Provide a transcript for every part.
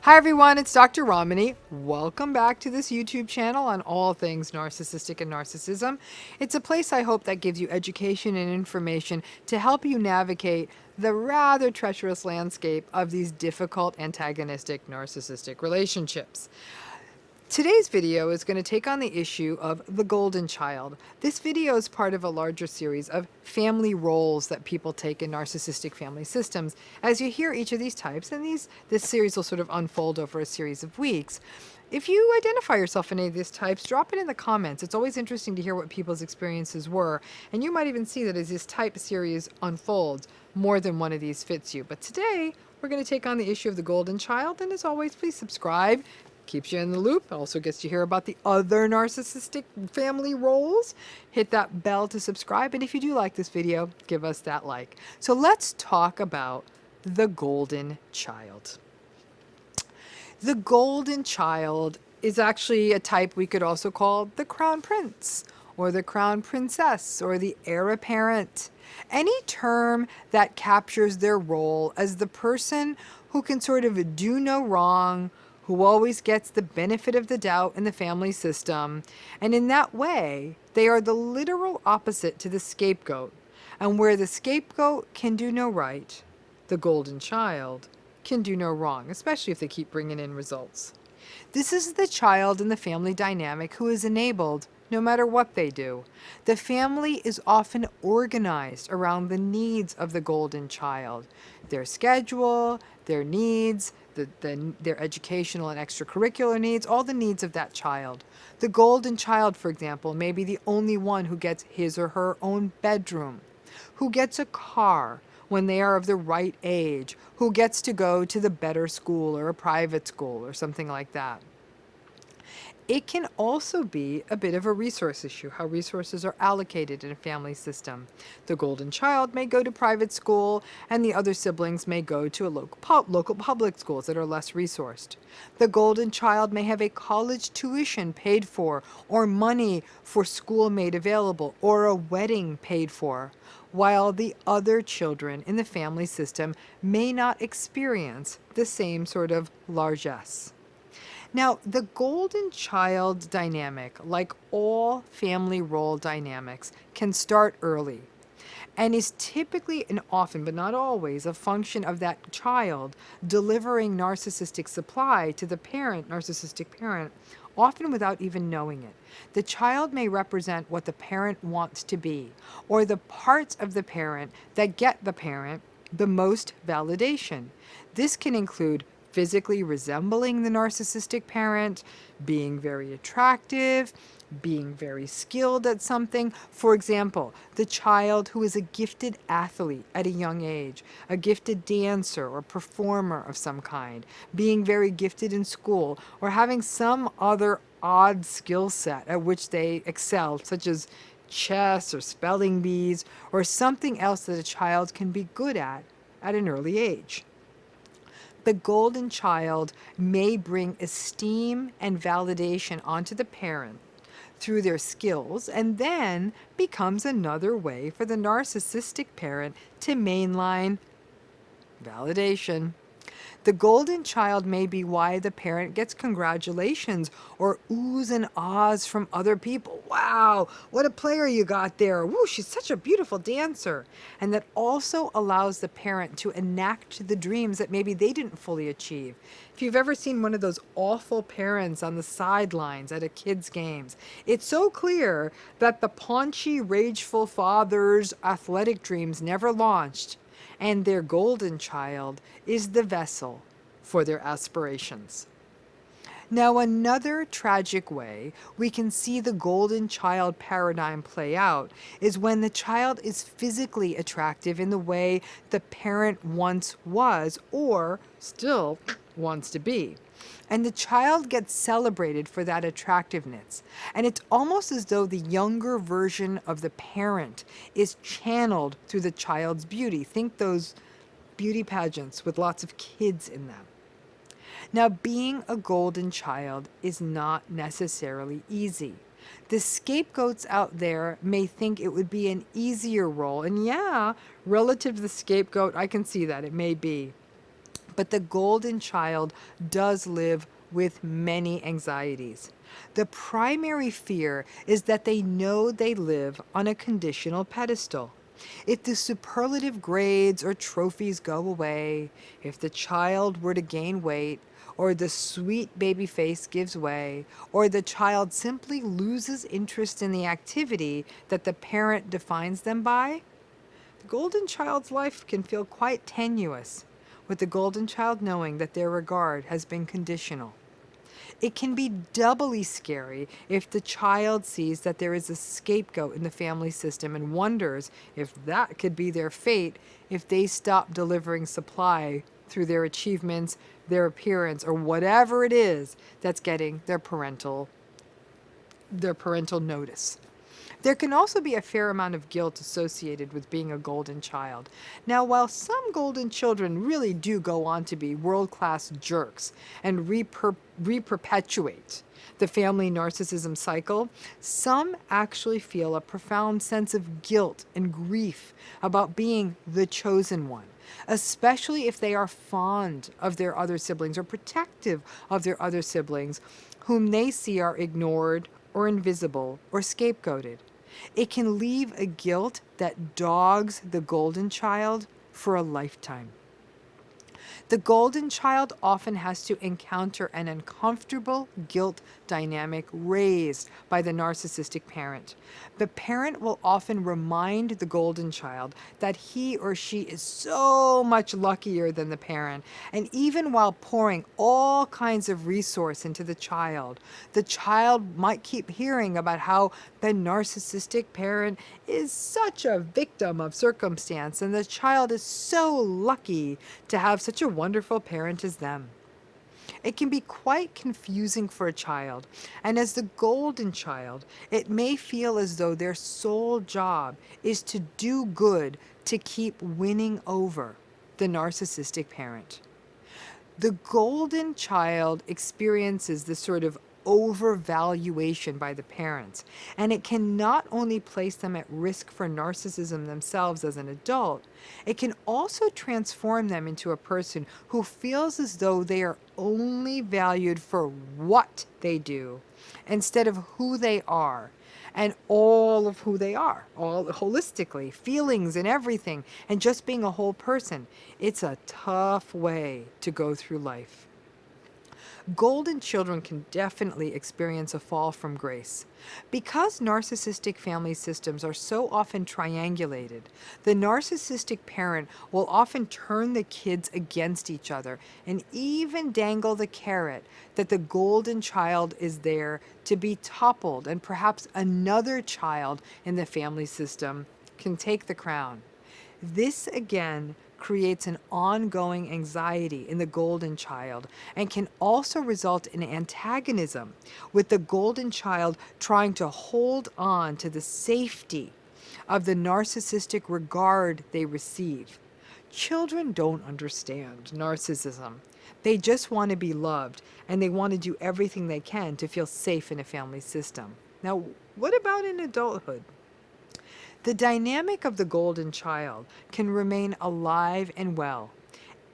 Hi everyone, it's Dr. Ramani. Welcome back to this YouTube channel on all things narcissistic and narcissism. It's a place I hope that gives you education and information to help you navigate the rather treacherous landscape of these difficult antagonistic narcissistic relationships. Today's video is going to take on the issue of the golden child. This video is part of a larger series of family roles that people take in narcissistic family systems. As you hear each of these types, and this series will sort of unfold over a series of weeks. If you identify yourself in any of these types, drop it in the comments. It's always interesting to hear what people's experiences were, and you might even see that as this type series unfolds, more than one of these fits you. But today, we're going to take on the issue of the golden child, and as always, please subscribe. Keeps you in the loop. Also gets you to hear about the other narcissistic family roles. Hit that bell to subscribe. And if you do like this video, give us that like. So let's talk about the golden child. The golden child is actually a type we could also call the crown prince or the crown princess or the heir apparent. Any term that captures their role as the person who can sort of do no wrong, who always gets the benefit of the doubt in the family system. And in that way, they are the literal opposite to the scapegoat. And where the scapegoat can do no right, the golden child can do no wrong, especially if they keep bringing in results. This is the child in the family dynamic who is enabled no matter what they do. The family is often organized around the needs of the golden child, their schedule, their needs, their educational and extracurricular needs, all the needs of that child. The golden child, for example, may be the only one who gets his or her own bedroom, who gets a car when they are of the right age, who gets to go to the better school or a private school or something like that. It can also be a bit of a resource issue, how resources are allocated in a family system. The golden child may go to private school, and the other siblings may go to a local public schools that are less resourced. The golden child may have a college tuition paid for, or money for school made available, or a wedding paid for, while the other children in the family system may not experience the same sort of largesse. Now, the golden child dynamic, like all family role dynamics, can start early and is typically and often, but not always, a function of that child delivering narcissistic supply to the parent, narcissistic parent, often without even knowing it. The child may represent what the parent wants to be, or the parts of the parent that get the parent the most validation. This can include physically resembling the narcissistic parent, being very attractive, being very skilled at something. For example, the child who is a gifted athlete at a young age, a gifted dancer or performer of some kind, being very gifted in school, or having some other odd skill set at which they excel, such as chess or spelling bees, or something else that a child can be good at an early age. The golden child may bring esteem and validation onto the parent through their skills, and then becomes another way for the narcissistic parent to mainline validation. The golden child may be why the parent gets congratulations or oohs and ahs from other people. Wow, what a player you got there. Woo, she's such a beautiful dancer. And that also allows the parent to enact the dreams that maybe they didn't fully achieve. If you've ever seen one of those awful parents on the sidelines at a kid's games, it's so clear that the paunchy, rageful father's athletic dreams never launched, and their golden child is the vessel for their aspirations. Now, another tragic way we can see the golden child paradigm play out is when the child is physically attractive in the way the parent once was or still wants to be. And the child gets celebrated for that attractiveness. And it's almost as though the younger version of the parent is channeled through the child's beauty. Think those beauty pageants with lots of kids in them. Now, being a golden child is not necessarily easy. The scapegoats out there may think it would be an easier role. And yeah, relative to the scapegoat, I can see that it may be. But the golden child does live with many anxieties. The primary fear is that they know they live on a conditional pedestal. If the superlative grades or trophies go away, if the child were to gain weight, or the sweet baby face gives way, or the child simply loses interest in the activity that the parent defines them by, the golden child's life can feel quite tenuous, with the golden child knowing that their regard has been conditional. It can be doubly scary if the child sees that there is a scapegoat in the family system and wonders if that could be their fate if they stop delivering supply through their achievements, their appearance, or whatever it is that's getting their parental notice. There can also be a fair amount of guilt associated with being a golden child. Now, while some golden children really do go on to be world-class jerks and re-perpetuate the family narcissism cycle, some actually feel a profound sense of guilt and grief about being the chosen one, especially if they are fond of their other siblings or protective of their other siblings whom they see are ignored or invisible or scapegoated. It can leave a guilt that dogs the golden child for a lifetime. The golden child often has to encounter an uncomfortable guilt dynamic raised by the narcissistic parent. The parent will often remind the golden child that he or she is so much luckier than the parent, and even while pouring all kinds of resource into the child might keep hearing about how the narcissistic parent is such a victim of circumstance, and the child is so lucky to have such a wonderful parent as them. It can be quite confusing for a child, and as the golden child, it may feel as though their sole job is to do good to keep winning over the narcissistic parent. The golden child experiences this sort of overvaluation by the parents, and it can not only place them at risk for narcissism themselves as an adult, it can also transform them into a person who feels as though they are only valued for what they do instead of who they are, and all of who they are, all holistically, feelings and everything, and just being a whole person. It's a tough way to go through life. Golden children can definitely experience a fall from grace. Because narcissistic family systems are so often triangulated, the narcissistic parent will often turn the kids against each other and even dangle the carrot that the golden child is there to be toppled and perhaps another child in the family system can take the crown. This again creates an ongoing anxiety in the golden child and can also result in antagonism, with the golden child trying to hold on to the safety of the narcissistic regard they receive. Children don't understand narcissism. They just want to be loved, and they want to do everything they can to feel safe in a family system. Now, what about in adulthood? The dynamic of the golden child can remain alive and well.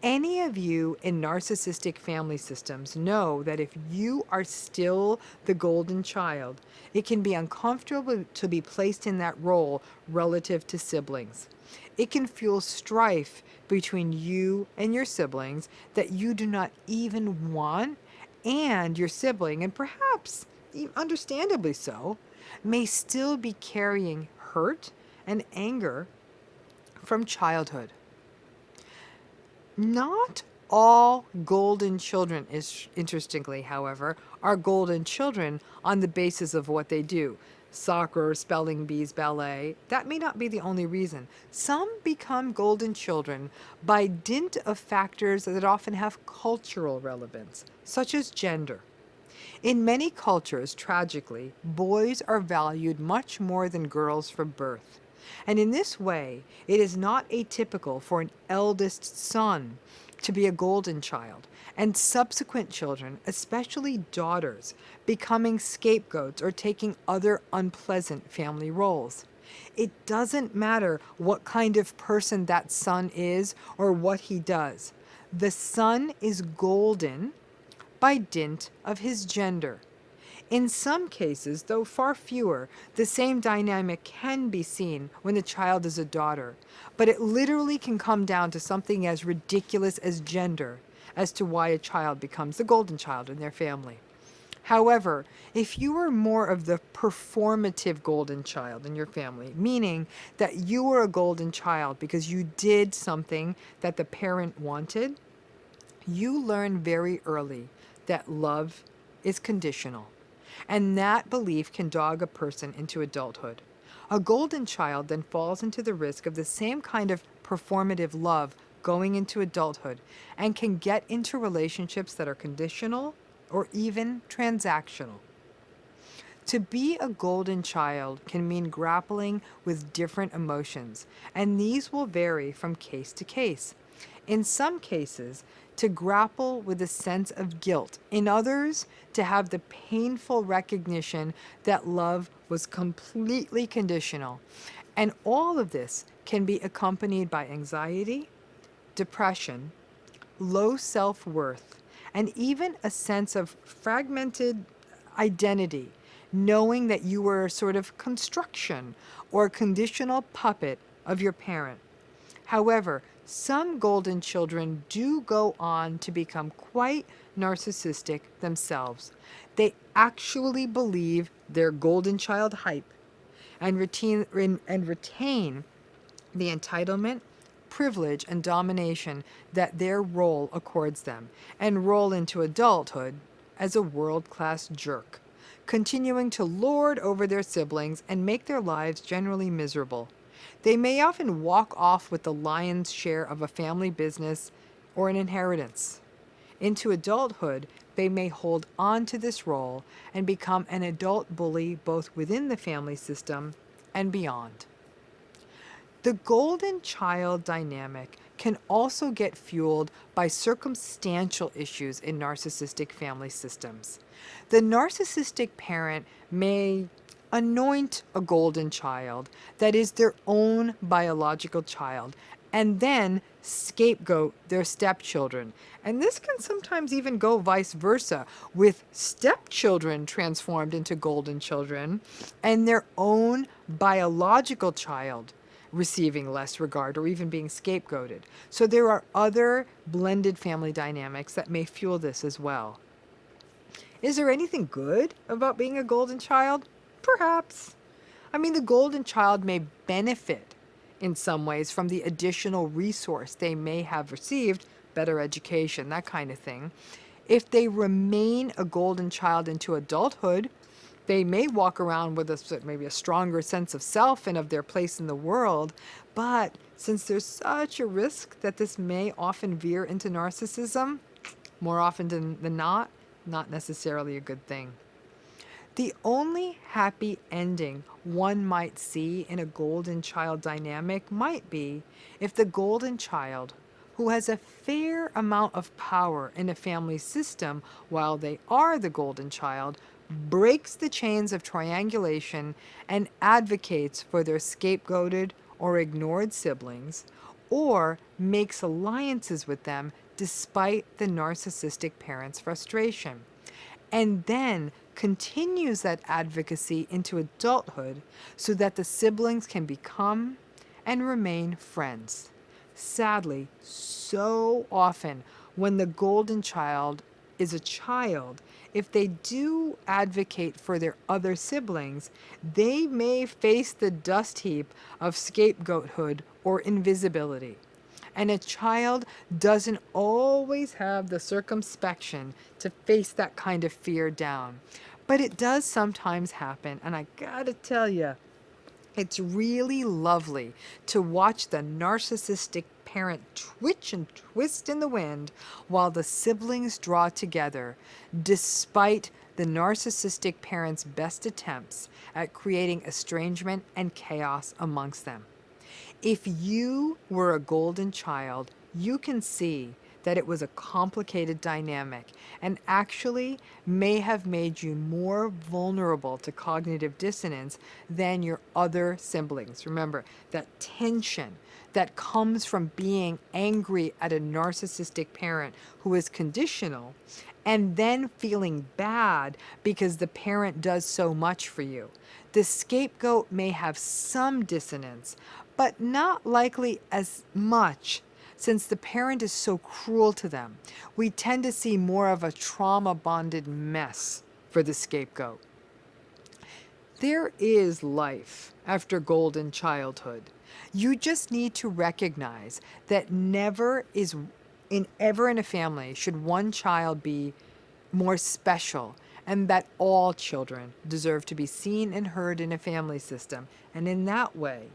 Any of you in narcissistic family systems know that if you are still the golden child, it can be uncomfortable to be placed in that role relative to siblings. It can fuel strife between you and your siblings that you do not even want, and your sibling, and perhaps understandably so, may still be carrying hurt and anger from childhood. Not all golden children, interestingly, however, are golden children on the basis of what they do. Soccer, spelling bees, ballet, that may not be the only reason. Some become golden children by dint of factors that often have cultural relevance, such as gender. In many cultures, tragically, boys are valued much more than girls from birth. And in this way, it is not atypical for an eldest son to be a golden child, and subsequent children, especially daughters, becoming scapegoats or taking other unpleasant family roles. It doesn't matter what kind of person that son is or what he does. The son is golden by dint of his gender. In some cases, though far fewer, the same dynamic can be seen when the child is a daughter, but it literally can come down to something as ridiculous as gender as to why a child becomes the golden child in their family. However, if you were more of the performative golden child in your family, meaning that you were a golden child because you did something that the parent wanted, you learn very early that love is conditional. And that belief can dog a person into adulthood. A golden child then falls into the risk of the same kind of performative love going into adulthood and can get into relationships that are conditional or even transactional. To be a golden child can mean grappling with different emotions, and these will vary from case to case. In some cases, to grapple with a sense of guilt. In others, to have the painful recognition that love was completely conditional. And all of this can be accompanied by anxiety, depression, low self-worth, and even a sense of fragmented identity, knowing that you were a sort of construction or conditional puppet of your parent. However, some golden children do go on to become quite narcissistic themselves. They actually believe their golden child hype and retain the entitlement, privilege, and domination that their role accords them, and roll into adulthood as a world-class jerk, continuing to lord over their siblings and make their lives generally miserable. They may often walk off with the lion's share of a family business or an inheritance. Into adulthood, they may hold on to this role and become an adult bully both within the family system and beyond. The golden child dynamic can also get fueled by circumstantial issues in narcissistic family systems. The narcissistic parent may anoint a golden child that is their own biological child, and then scapegoat their stepchildren. And this can sometimes even go vice versa, with stepchildren transformed into golden children and their own biological child receiving less regard or even being scapegoated. So there are other blended family dynamics that may fuel this as well. Is there anything good about being a golden child? Perhaps. I mean, the golden child may benefit in some ways from the additional resource they may have received, better education, that kind of thing. If they remain a golden child into adulthood, they may walk around with maybe a stronger sense of self and of their place in the world, but since there's such a risk that this may often veer into narcissism, more often than not necessarily a good thing. The only happy ending one might see in a golden child dynamic might be if the golden child, who has a fair amount of power in a family system while they are the golden child, breaks the chains of triangulation and advocates for their scapegoated or ignored siblings, or makes alliances with them despite the narcissistic parent's frustration, and then continues that advocacy into adulthood so that the siblings can become and remain friends. Sadly, so often when the golden child is a child, if they do advocate for their other siblings, they may face the dust heap of scapegoathood or invisibility. And a child doesn't always have the circumspection to face that kind of fear down. But it does sometimes happen, and I gotta tell you, it's really lovely to watch the narcissistic parent twitch and twist in the wind while the siblings draw together, despite the narcissistic parent's best attempts at creating estrangement and chaos amongst them. If you were a golden child, you can see that it was a complicated dynamic and actually may have made you more vulnerable to cognitive dissonance than your other siblings. Remember, that tension, that comes from being angry at a narcissistic parent who is conditional and then feeling bad because the parent does so much for you. The scapegoat may have some dissonance, but not likely as much since the parent is so cruel to them. We tend to see more of a trauma-bonded mess for the scapegoat. There is life after golden childhood. You just need to recognize that never in a family should one child be more special, and that all children deserve to be seen and heard in a family system. And in that way,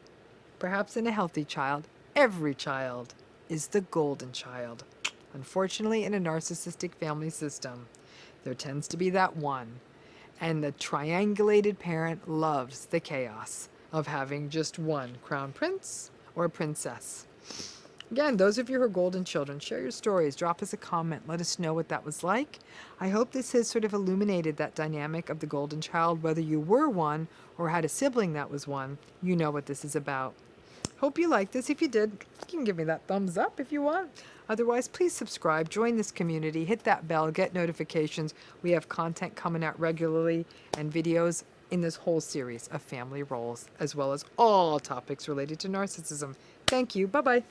perhaps in a healthy child, every child is the golden child. Unfortunately, in a narcissistic family system, there tends to be that one. And the triangulated parent loves the chaos of having just one crown prince or princess. Again, those of you who are golden children, share your stories. Drop us a comment. Let us know what that was like. I hope this has sort of illuminated that dynamic of the golden child. Whether you were one or had a sibling that was one, you know what this is about. Hope you liked this. If you did, you can give me that thumbs up if you want. Otherwise, please subscribe, join this community, hit that bell, get notifications. We have content coming out regularly and videos in this whole series of family roles, as well as all topics related to narcissism. Thank you. Bye-bye.